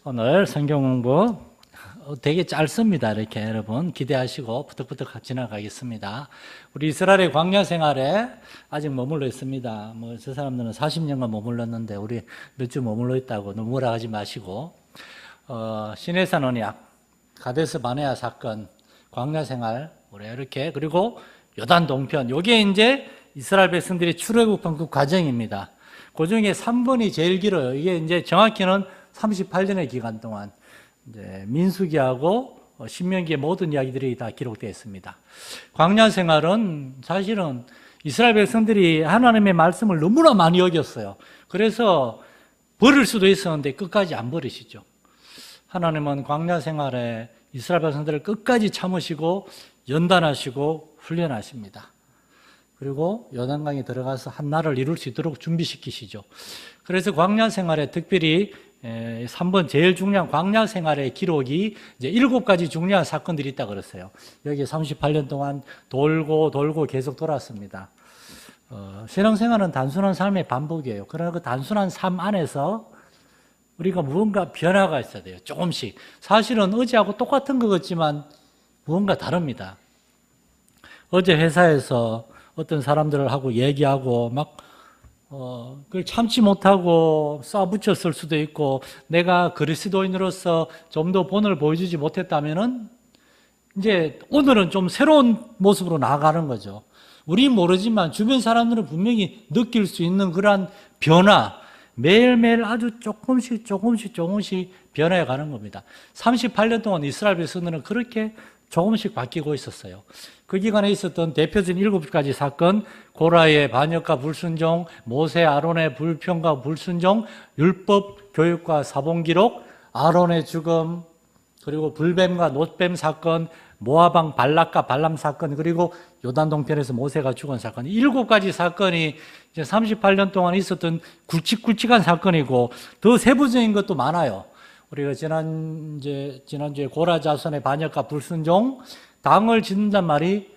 오늘 성경 공부 되게 짧습니다. 이렇게 여러분 기대하시고 부득부득 지나가겠습니다. 우리 이스라엘의 광야 생활에 아직 머물러 있습니다. 뭐 저 사람들은 40년간 머물렀는데 우리 몇 주 머물러 있다고 너무 뭐라 하지 마시고 시내산 언약, 가데스 바네아 사건, 광야 생활 우리 이렇게 그리고 요단 동편 요게 이제 이스라엘 백성들이 출애굽 건국 과정입니다. 그 중에 3번이 제일 길어요. 이게 이제 정확히는 38년의 기간 동안 이제 민수기하고 신명기의 모든 이야기들이 다 기록되어 있습니다. 광야 생활은 사실은 이스라엘 백성들이 하나님의 말씀을 너무나 많이 어겼어요. 그래서 버릴 수도 있었는데 끝까지 안 버리시죠. 하나님은 광야 생활에 이스라엘 백성들을 끝까지 참으시고 연단하시고 훈련하십니다. 그리고 요단강에 들어가서 한 나라를 이룰 수 있도록 준비시키시죠. 그래서 광야 생활에 특별히 3번 제일 중요한 광야 생활의 기록이 이제 7가지 중요한 사건들이 있다고 그랬어요. 여기 38년 동안 돌고 계속 돌았습니다. 신앙생활은 단순한 삶의 반복이에요. 그러나 그 단순한 삶 안에서 우리가 무언가 변화가 있어야 돼요. 조금씩. 사실은 어제하고 똑같은 것 같지만 무언가 다릅니다. 어제 회사에서 어떤 사람들을 하고 얘기하고 막 그걸 참지 못하고 쏴붙였을 수도 있고 내가 그리스도인으로서 좀 더 본을 보여주지 못했다면은 이제 오늘은 좀 새로운 모습으로 나아가는 거죠. 우리 모르지만 주변 사람들은 분명히 느낄 수 있는 그러한 변화, 매일매일 아주 조금씩 변해 가는 겁니다. 38년 동안 이스라엘 백성들은 그렇게 조금씩 바뀌고 있었어요. 그 기간에 있었던 대표적인 7가지 사건, 고라의 반역과 불순종, 모세 아론의 불평과 불순종, 율법 교육과 사본 기록, 아론의 죽음, 그리고 불뱀과 놋뱀 사건, 모아방 발락과 발람 사건, 그리고 요단 동편에서 모세가 죽은 사건. 7가지 사건이 이제 38년 동안 있었던 굵직굵직한 사건이고 더 세부적인 것도 많아요. 우리가 지난주에 고라 자손의 반역과 불순종, 당을 짓는단 말이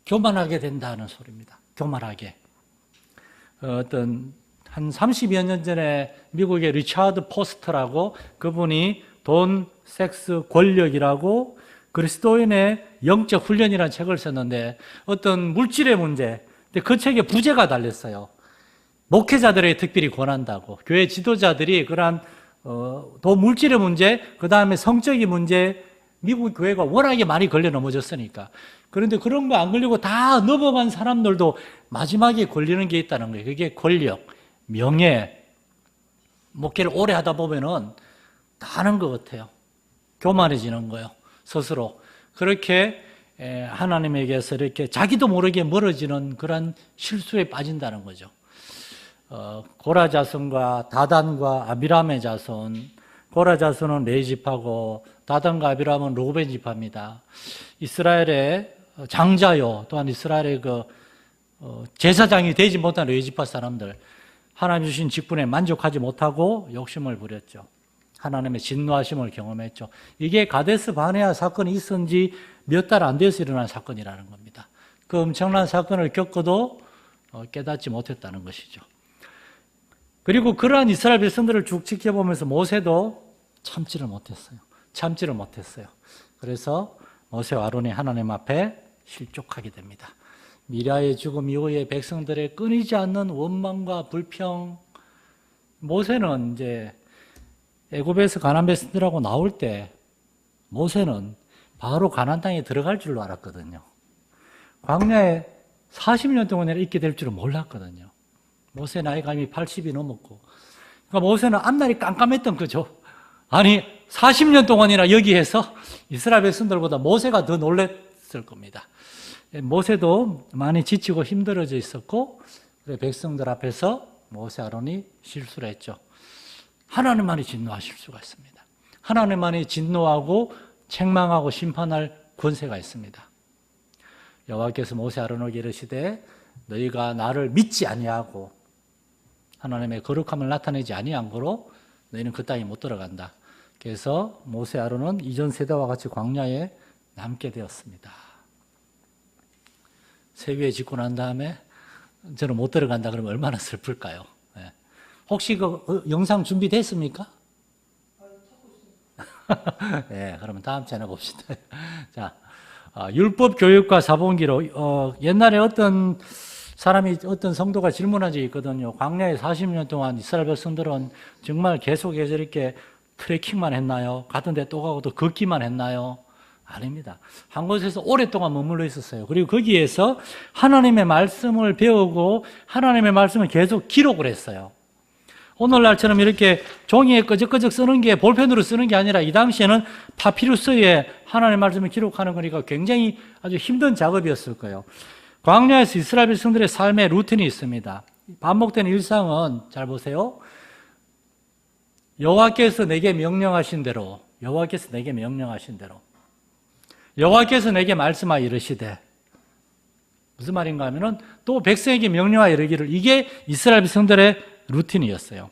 교만하게 된다는 소리입니다. 교만하게. 한 30여 년 전에 미국의 리차드 포스터라고 그분이 돈, 섹스, 권력이라고 그리스도인의 영적 훈련이라는 책을 썼는데 어떤 물질의 문제, 근데 그 책에 부제가 달렸어요. 목회자들에게 특별히 권한다고. 교회 지도자들이 그러한 또 물질의 문제, 그 다음에 성적인 문제, 미국 교회가 워낙에 많이 걸려 넘어졌으니까. 그런데 그런 거 안 걸리고 다 넘어간 사람들도 마지막에 걸리는 게 있다는 거예요. 그게 권력, 명예, 목회를 오래 하다 보면은 다 하는 것 같아요. 교만해지는 거예요. 스스로. 그렇게 하나님에게서 이렇게 자기도 모르게 멀어지는 그런 실수에 빠진다는 거죠. 고라 자손과 다단과 아비람의 자손, 고라 자손은 레위 지파고 다단과 아비람은 르우벤 지파입니다. 이스라엘의 장자요, 또한 이스라엘의 제사장이 되지 못한 레위 지파 사람들, 하나님 주신 직분에 만족하지 못하고 욕심을 부렸죠. 하나님의 진노하심을 경험했죠. 이게 가데스 바네아 사건이 있은 지 몇 달 안 돼서 일어난 사건이라는 겁니다. 그 엄청난 사건을 겪어도 깨닫지 못했다는 것이죠. 그리고 그러한 이스라엘 백성들을 쭉 지켜보면서 모세도 참지를 못했어요. 그래서 모세와 아론이 하나님 앞에 실족하게 됩니다. 미라의 죽음 이후에 백성들의 끊이지 않는 원망과 불평. 모세는 이제 애굽에서 가나안 백성들하고 나올 때 모세는 바로 가나안 땅에 들어갈 줄로 알았거든요. 광야에 40년 동안 있게 될 줄은 몰랐거든요. 모세 나이가 이미 80이 넘었고. 그러니까 모세는 앞날이 깜깜했던 거죠. 아니, 40년 동안이나 여기에서 이스라엘 백성들보다 모세가 더 놀랐을 겁니다. 모세도 많이 지치고 힘들어져 있었고, 백성들 앞에서 모세 아론이 실수를 했죠. 하나님만이 진노하실 수가 있습니다. 하나님만이 진노하고 책망하고 심판할 권세가 있습니다. 여호와께서 모세 아론에게 이르시되 너희가 나를 믿지 아니하고 하나님의 거룩함을 나타내지 아니한 거로 너희는 그 땅에 못 들어간다. 그래서 모세 아론은 이전 세대와 같이 광야에 남게 되었습니다. 세위에 짓고 난 다음에 저는 못 들어간다 그러면 얼마나 슬플까요? 혹시 그 영상 준비됐습니까? 네, 그러면 다음 차례 봅시다. 자, 율법 교육과 사본기록. 옛날에 어떤 사람이, 어떤 성도가 질문한 적이 있거든요. 광야에 40년 동안 이스라엘 백성들은 정말 계속해서 이렇게 트레킹만 했나요? 같은 데 또 가고 또 걷기만 했나요? 아닙니다. 한 곳에서 오랫동안 머물러 있었어요. 그리고 거기에서 하나님의 말씀을 배우고 하나님의 말씀을 계속 기록을 했어요. 오늘날처럼 이렇게 종이에 끄적끄적 쓰는 게, 볼펜으로 쓰는 게 아니라 이 당시에는 파피루스에 하나님의 말씀을 기록하는 거니까 굉장히 아주 힘든 작업이었을 거예요. 광야에서 이스라엘 백성들의 삶의 루틴이 있습니다. 반복되는 일상은, 잘 보세요. 여호와께서 내게 명령하신 대로, 여호와께서 내게 명령하신 대로, 여호와께서 내게 말씀하여 이르시되, 무슨 말인가 하면은 또 백성에게 명령하여 이르기를, 이게 이스라엘 백성들의 루틴이었어요.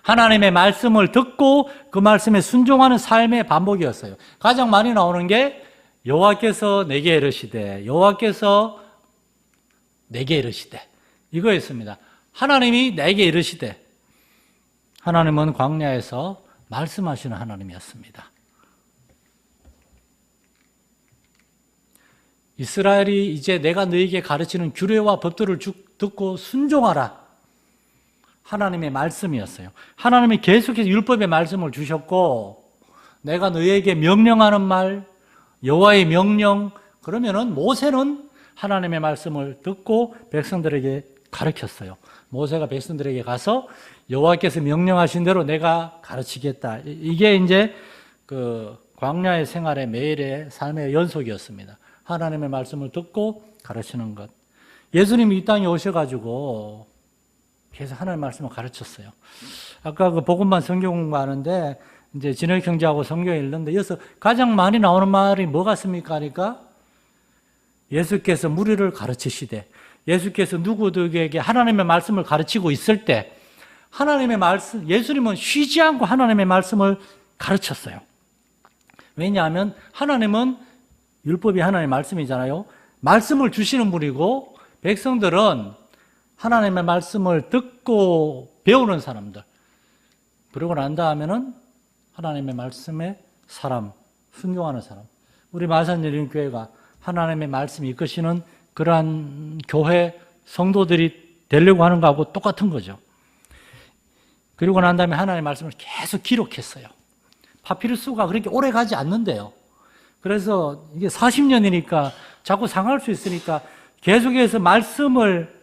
하나님의 말씀을 듣고 그 말씀에 순종하는 삶의 반복이었어요. 가장 많이 나오는 게 여호와께서 내게 이르시되, 여호와께서 내게 이르시되, 이거였습니다. 하나님이 내게 이르시되, 하나님은 광야에서 말씀하시는 하나님이었습니다. 이스라엘이 이제 내가 너에게 가르치는 규례와 법도를 듣고 순종하라. 하나님의 말씀이었어요. 하나님이 계속해서 율법의 말씀을 주셨고, 내가 너에게 명령하는 말, 여호와의 명령, 그러면은 모세는 하나님의 말씀을 듣고 백성들에게 가르쳤어요. 모세가 백성들에게 가서 여호와께서 명령하신 대로 내가 가르치겠다. 이게 이제 그 광야의 생활의 매일의 삶의 연속이었습니다. 하나님의 말씀을 듣고 가르치는 것. 예수님이 이 땅에 오셔가지고 계속 하나님의 말씀을 가르쳤어요. 아까 그 복음반 성경 공부하는데 이제 진혁 형제하고 성경을 읽는데 여기서 가장 많이 나오는 말이 뭐 같습니까? 하니까 예수께서 무리를 가르치시되, 예수께서 누구들에게 하나님의 말씀을 가르치고 있을 때 하나님의 말씀, 예수님은 쉬지 않고 하나님의 말씀을 가르쳤어요. 왜냐하면 하나님은 율법이 하나님의 말씀이잖아요. 말씀을 주시는 분이고 백성들은 하나님의 말씀을 듣고 배우는 사람들. 그러고 난 다음에는 하나님의 말씀에 사람, 순종하는 사람. 우리 마산예림교회가 하나님의 말씀이 이끄시는 그러한 교회 성도들이 되려고 하는 거하고 똑같은 거죠. 그리고 난 다음에 하나님의 말씀을 계속 기록했어요. 파피루스가 그렇게 오래 가지 않는데요. 그래서 이게 40년이니까 자꾸 상할 수 있으니까 계속해서 말씀을,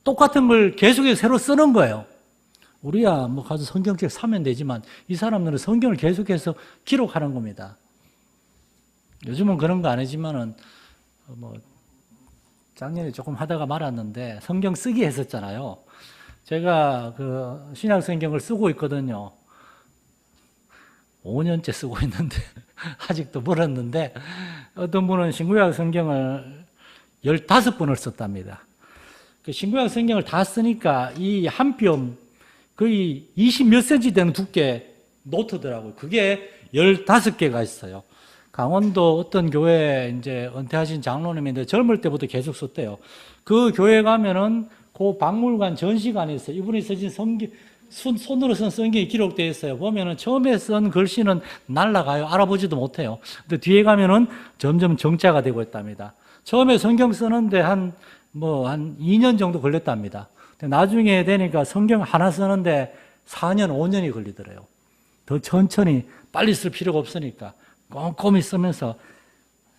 똑같은 걸 계속해서 새로 쓰는 거예요. 우리야 뭐 가서 성경책 사면 되지만 이 사람들은 성경을 계속해서 기록하는 겁니다. 요즘은 그런 거 아니지만은 뭐 작년에 조금 하다가 말았는데 성경 쓰기 했었잖아요. 제가 그 신약 성경을 쓰고 있거든요. 5년째 쓰고 있는데 아직도 멀었는데 어떤 분은 신구약 성경을 15번을 썼답니다. 그 신구약 성경을 다 쓰니까 이 한 뼘 거의 20 몇 센치 되는 두께 노트더라고요. 그게 15개가 있어요. 강원도 어떤 교회 이제 은퇴하신 장로님인데 젊을 때부터 계속 썼대요. 그 교회 가면은 그 박물관 전시관에 있어요. 이분이 쓰신 성경, 손으로 쓴 성경이 기록되어 있어요. 보면은 처음에 쓴 글씨는 날라가요. 알아보지도 못해요. 근데 뒤에 가면은 점점 정자가 되고 있답니다. 처음에 성경 쓰는데 한 2년 정도 걸렸답니다. 근데 나중에 되니까 성경 하나 쓰는데 4년, 5년이 걸리더래요. 더 천천히, 빨리 쓸 필요가 없으니까 꼼꼼히 쓰면서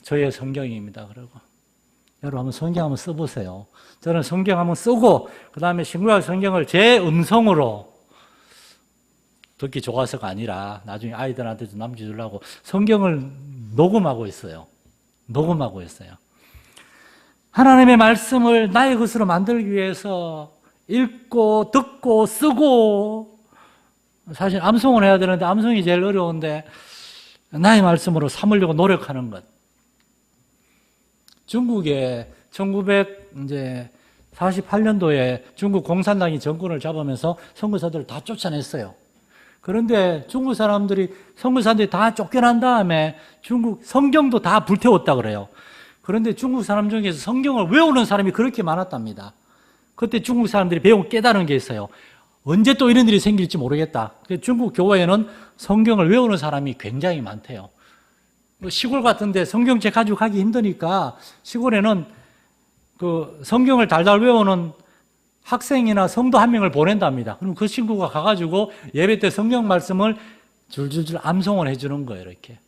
저의 성경입니다. 그러고 여러분 한번 성경 한번 써보세요. 저는 성경 한번 쓰고 그 다음에 신구약 성경을 제 음성으로 듣기 좋아서가 아니라 나중에 아이들한테도 남겨주려고 성경을 녹음하고 있어요. 녹음하고 있어요. 하나님의 말씀을 나의 것으로 만들기 위해서 읽고 듣고 쓰고, 사실 암송을 해야 되는데 암송이 제일 어려운데 나의 말씀으로 삼으려고 노력하는 것. 중국에 1948년도에 중국 공산당이 정권을 잡으면서 선교사들을 다 쫓아냈어요. 그런데 중국 사람들이, 선교사들이 다 쫓겨난 다음에 중국 성경도 다 불태웠다 그래요. 그런데 중국 사람 중에서 성경을 외우는 사람이 그렇게 많았답니다. 그때 중국 사람들이 배운 깨달은 게 있어요. 언제 또 이런 일이 생길지 모르겠다. 중국 교회에는 성경을 외우는 사람이 굉장히 많대요. 시골 같은데 성경책 가지고 가기 힘드니까 시골에는 그 성경을 달달 외우는 학생이나 성도 한 명을 보낸답니다. 그럼 그 친구가 가가지고 예배 때 성경 말씀을 줄줄줄 암송을 해주는 거예요, 이렇게.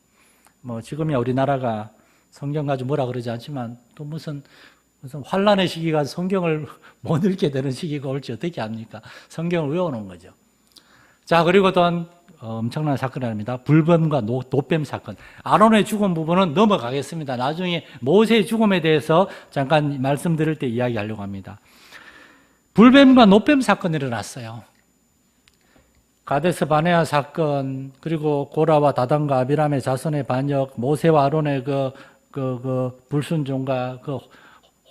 뭐 지금이야 우리나라가 성경 가지고 뭐라 그러지 않지만 또 무슨 환란의 시기가 성경을 못 읽게 되는 시기가 올지 어떻게 합니까? 성경을 외우는 거죠. 자, 그리고 또한 엄청난 사건이 아닙니다. 불뱀과 노뱀 사건. 아론의 죽은 부분은 넘어가겠습니다. 나중에 모세의 죽음에 대해서 잠깐 말씀드릴 때 이야기하려고 합니다. 불뱀과 노뱀 사건이 일어났어요. 가데스 바네아 사건, 그리고 고라와 다단과 아비람의 자손의 반역, 모세와 아론의 불순종과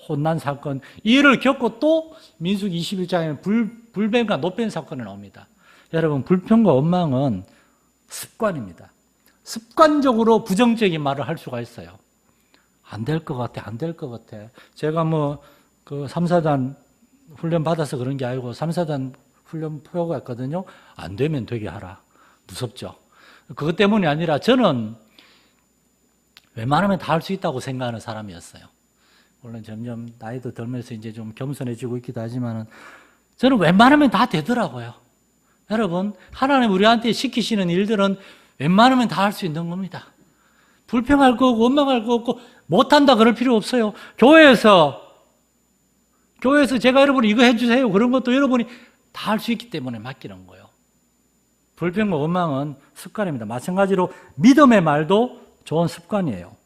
혼난 사건, 이 일을 겪고 또 민수기 21장에 불뱀과 노뱀 사건이 나옵니다. 여러분, 불평과 원망은 습관입니다. 습관적으로 부정적인 말을 할 수가 있어요. 안 될 것 같아, 안 될 것 같아. 제가 3사단 훈련 받아서 그런 게 아니고 3사단 훈련 표가 있거든요. 안 되면 되게 하라. 무섭죠. 그것 때문이 아니라 저는 웬만하면 다 할 수 있다고 생각하는 사람이었어요. 물론 점점 나이도 들면서 이제 좀 겸손해지고 있기도 하지만은 저는 웬만하면 다 되더라고요. 여러분, 하나님 우리한테 시키시는 일들은 웬만하면 다 할 수 있는 겁니다. 불평할 거 없고 원망할 거 없고 못한다 그럴 필요 없어요. 교회에서 제가 여러분 이거 해주세요. 그런 것도 여러분이 다 할 수 있기 때문에 맡기는 거예요. 불평과 원망은 습관입니다. 마찬가지로 믿음의 말도 좋은 습관이에요.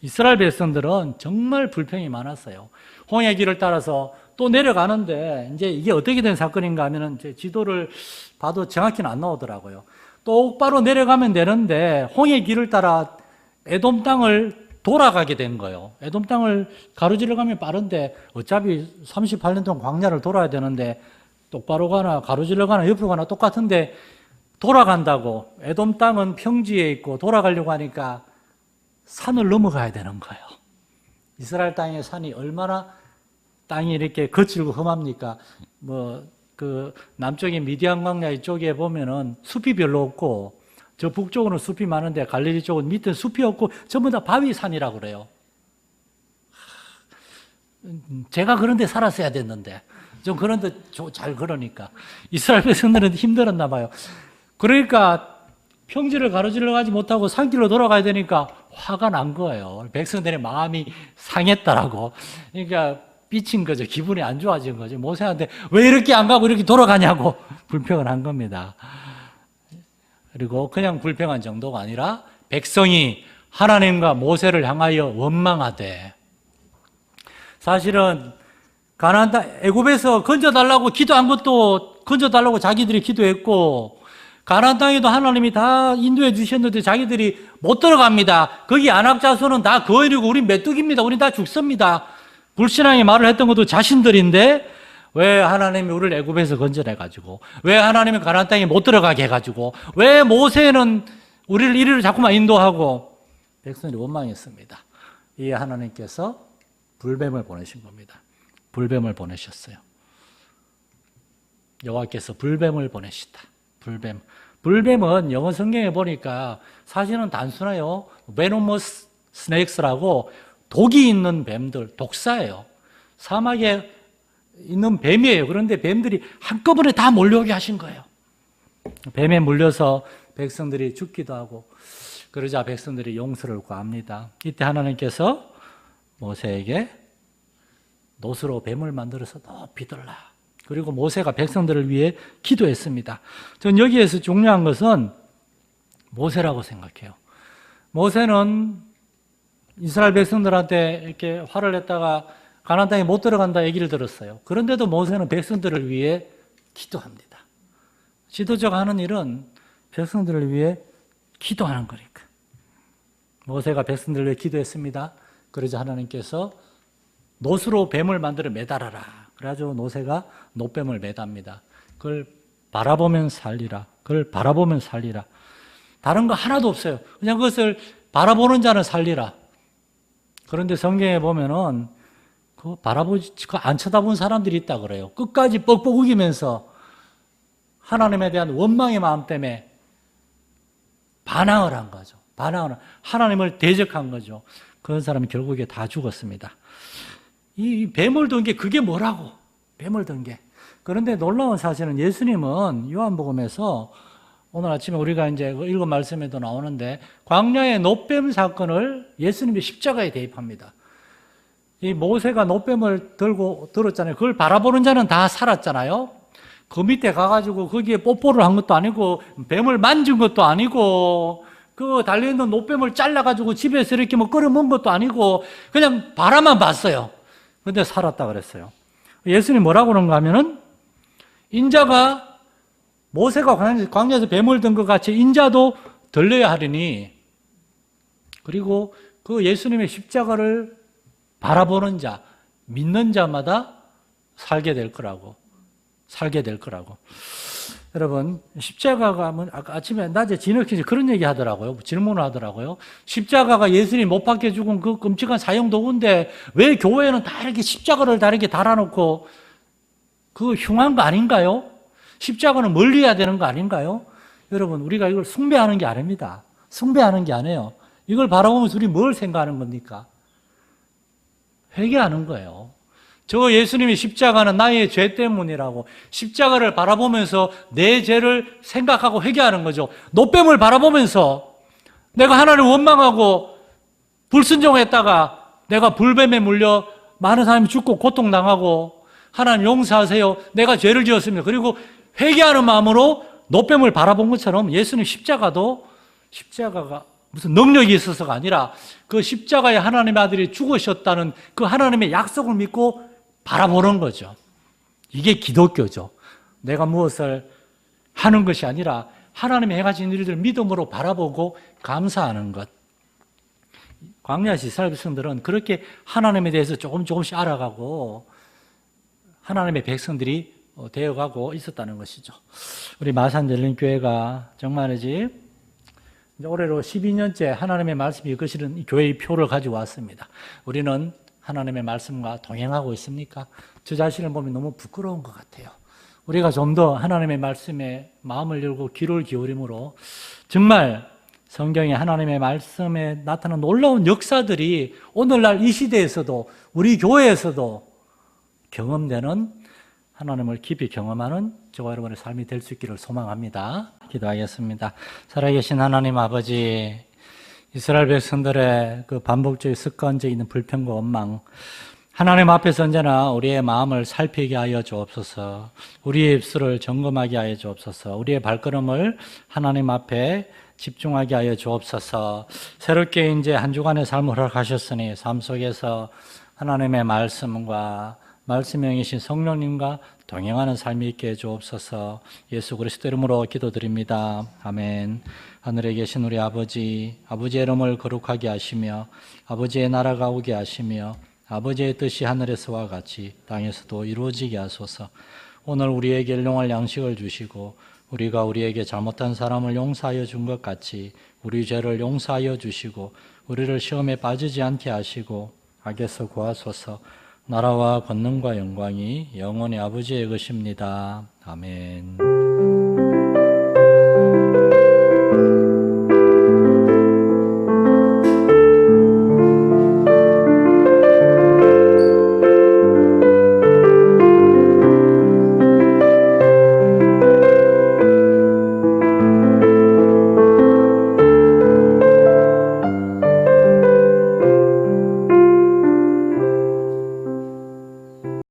이스라엘 백성들은 정말 불평이 많았어요. 홍해 길을 따라서 또 내려가는데 이제 이게 어떻게 된 사건인가 하면은 이제 지도를 봐도 정확히는 안 나오더라고요. 똑바로 내려가면 되는데 홍해 길을 따라 에돔 땅을 돌아가게 된 거예요. 에돔 땅을 가로질러 가면 빠른데 어차피 38년 동안 광야를 돌아야 되는데 똑바로 가나 가로질러 가나 옆으로 가나 똑같은데 돌아간다고. 에돔 땅은 평지에 있고 돌아가려고 하니까 산을 넘어가야 되는 거예요. 이스라엘 땅의 산이 얼마나 땅이 이렇게 거칠고 험합니까? 남쪽의 미디안 광야 이쪽에 보면은 숲이 별로 없고, 저 북쪽으로는 숲이 많은데 갈릴리 쪽은 밑에 숲이 없고 전부 다 바위산이라고 그래요. 제가 그런 데 살았어야 됐는데, 좀 그런 데 잘 걸으니까. 이스라엘 백성들은 힘들었나 봐요. 그러니까 평지를 가로질러 가지 못하고 산길로 돌아가야 되니까 화가 난 거예요. 백성들의 마음이 상했다라고. 그러니까 삐친 거죠. 기분이 안 좋아진 거죠. 모세한테 왜 이렇게 안 가고 이렇게 돌아가냐고 불평을 한 겁니다. 그리고 그냥 불평한 정도가 아니라 백성이 하나님과 모세를 향하여 원망하되, 사실은 가나안 땅 애굽에서 건져달라고 기도한 것도 건져달라고 자기들이 기도했고, 가나안 땅에도 하나님이 다 인도해 주셨는데 자기들이 못 들어갑니다. 거기 아낙 자손은 다 거인이고 우린 메뚜기입니다. 우린 다 죽습니다. 불신앙의 말을 했던 것도 자신들인데 왜 하나님이 우리를 애굽에서 건져내가지고, 왜 하나님이 가나안 땅에 못 들어가게 해가지고, 왜 모세는 우리를 이리로 자꾸만 인도하고, 백성들이 원망했습니다. 이 하나님께서 불뱀을 보내신 겁니다. 불뱀을 보내셨어요. 여호와께서 불뱀을 보내시다. 불뱀은 영어 성경에 보니까 사실은 단순해요. venomous snakes라고 독이 있는 뱀들, 독사예요. 사막에 있는 뱀이에요. 그런데 뱀들이 한꺼번에 다 몰려오게 하신 거예요. 뱀에 물려서 백성들이 죽기도 하고, 그러자 백성들이 용서를 구합니다. 이때 하나님께서 모세에게 놋으로 뱀을 만들어서 높이 들라. 그리고 모세가 백성들을 위해 기도했습니다. 전 여기에서 중요한 것은 모세라고 생각해요. 모세는 이스라엘 백성들한테 이렇게 화를 냈다가 가나안 땅에 못 들어간다 얘기를 들었어요. 그런데도 모세는 백성들을 위해 기도합니다. 지도자가 하는 일은 백성들을 위해 기도하는 거니까. 모세가 백성들을 위해 기도했습니다. 그러자 하나님께서 놋으로 뱀을 만들어 매달아라. 그래가지고 모세가 놋뱀을 매답니다. 그걸 바라보면 살리라. 그걸 바라보면 살리라. 다른 거 하나도 없어요. 그냥 그것을 바라보는 자는 살리라. 그런데 성경에 보면은 안 쳐다본 사람들이 있다 그래요. 끝까지 뻑뻑 우기면서 하나님에 대한 원망의 마음 때문에 반항을 한 거죠. 하나님을 대적한 거죠. 그런 사람이 결국에 다 죽었습니다. 이 뱀을 든 게 그게 뭐라고? 뱀을 든 게. 그런데 놀라운 사실은 예수님은 요한복음에서 오늘 아침에 우리가 이제 읽은 말씀에도 나오는데 광야의 노뱀 사건을 예수님이 십자가에 대입합니다. 이 모세가 노뱀을 들었잖아요. 그걸 바라보는 자는 다 살았잖아요. 그 밑에 가가지고 거기에 뽀뽀를 한 것도 아니고 뱀을 만진 것도 아니고 그 달려있는 노뱀을 잘라가지고 집에서 이렇게 뭐 끓여 먹은 것도 아니고 그냥 바라만 봤어요. 근데 살았다 그랬어요. 예수님 뭐라고 그런가 하면은 인자가 모세가 광야에서 뱀을 든 것 같이 인자도 들려야 하리니 그리고 그 예수님의 십자가를 바라보는 자, 믿는 자마다 살게 될 거라고. 여러분, 십자가가 아까 아침에 낮에 진흙이 그런 얘기 하더라고요. 질문을 하더라고요. 십자가가 예수님 못 박혀 죽은 그 끔찍한 사형 도구인데 왜 교회는 다 이렇게 십자가를 다 이렇게 달아놓고 그거 흉한 거 아닌가요? 십자가는 멀리 해야 되는 거 아닌가요? 여러분, 우리가 이걸 숭배하는 게 아닙니다. 숭배하는 게 아니에요. 이걸 바라보면서 우리 뭘 생각하는 겁니까? 회개하는 거예요. 저 예수님의 십자가는 나의 죄 때문이라고 십자가를 바라보면서 내 죄를 생각하고 회개하는 거죠. 노뱀을 바라보면서 내가 하나님을 원망하고 불순종했다가 내가 불뱀에 물려 많은 사람이 죽고 고통당하고 하나님 용서하세요. 내가 죄를 지었습니다. 그리고 회개하는 마음으로 노뱀을 바라본 것처럼 예수님 십자가가 무슨 능력이 있어서가 아니라 그 십자가에 하나님의 아들이 죽으셨다는 그 하나님의 약속을 믿고 바라보는 거죠. 이게 기독교죠. 내가 무엇을 하는 것이 아니라 하나님의 행하신 일들을 믿음으로 바라보고 감사하는 것. 광야시 이스라엘 백성들은 그렇게 하나님에 대해서 조금씩 알아가고 하나님의 백성들이 되어가고 있었다는 것이죠. 우리 마산열린교회가 정말이지 올해로 12년째 하나님의 말씀이 이끄시는 이 교회의 표를 가지고 왔습니다. 우리는 하나님의 말씀과 동행하고 있습니까? 저 자신을 보면 너무 부끄러운 것 같아요. 우리가 좀 더 하나님의 말씀에 마음을 열고 귀를 기울임으로 정말 성경에 하나님의 말씀에 나타난 놀라운 역사들이 오늘날 이 시대에서도 우리 교회에서도 경험되는 하나님을 깊이 경험하는 저와 여러분의 삶이 될 수 있기를 소망합니다. 기도하겠습니다. 살아계신 하나님 아버지, 이스라엘 백성들의 그 반복적인 습관적인 불평과 원망, 하나님 앞에서 언제나 우리의 마음을 살피게 하여 주옵소서. 우리의 입술을 점검하게 하여 주옵소서. 우리의 발걸음을 하나님 앞에 집중하게 하여 주옵소서. 새롭게 이제 한 주간의 삶을 허락하셨으니 삶 속에서 하나님의 말씀과 말씀형이신 성령님과 동행하는 삶이 있게 해주옵소서. 예수 그리스도 이름으로 기도드립니다. 아멘. 하늘에 계신 우리 아버지의 이름을 거룩하게 하시며 아버지의 나라가 오게 하시며 아버지의 뜻이 하늘에서와 같이 땅에서도 이루어지게 하소서. 오늘 우리에게 일용할 양식을 주시고 우리가 우리에게 잘못한 사람을 용서하여 준 것 같이 우리 죄를 용서하여 주시고 우리를 시험에 빠지지 않게 하시고 악에서 구하소서. 나라와 권능과 영광이 영원히 아버지의 것입니다. 아멘.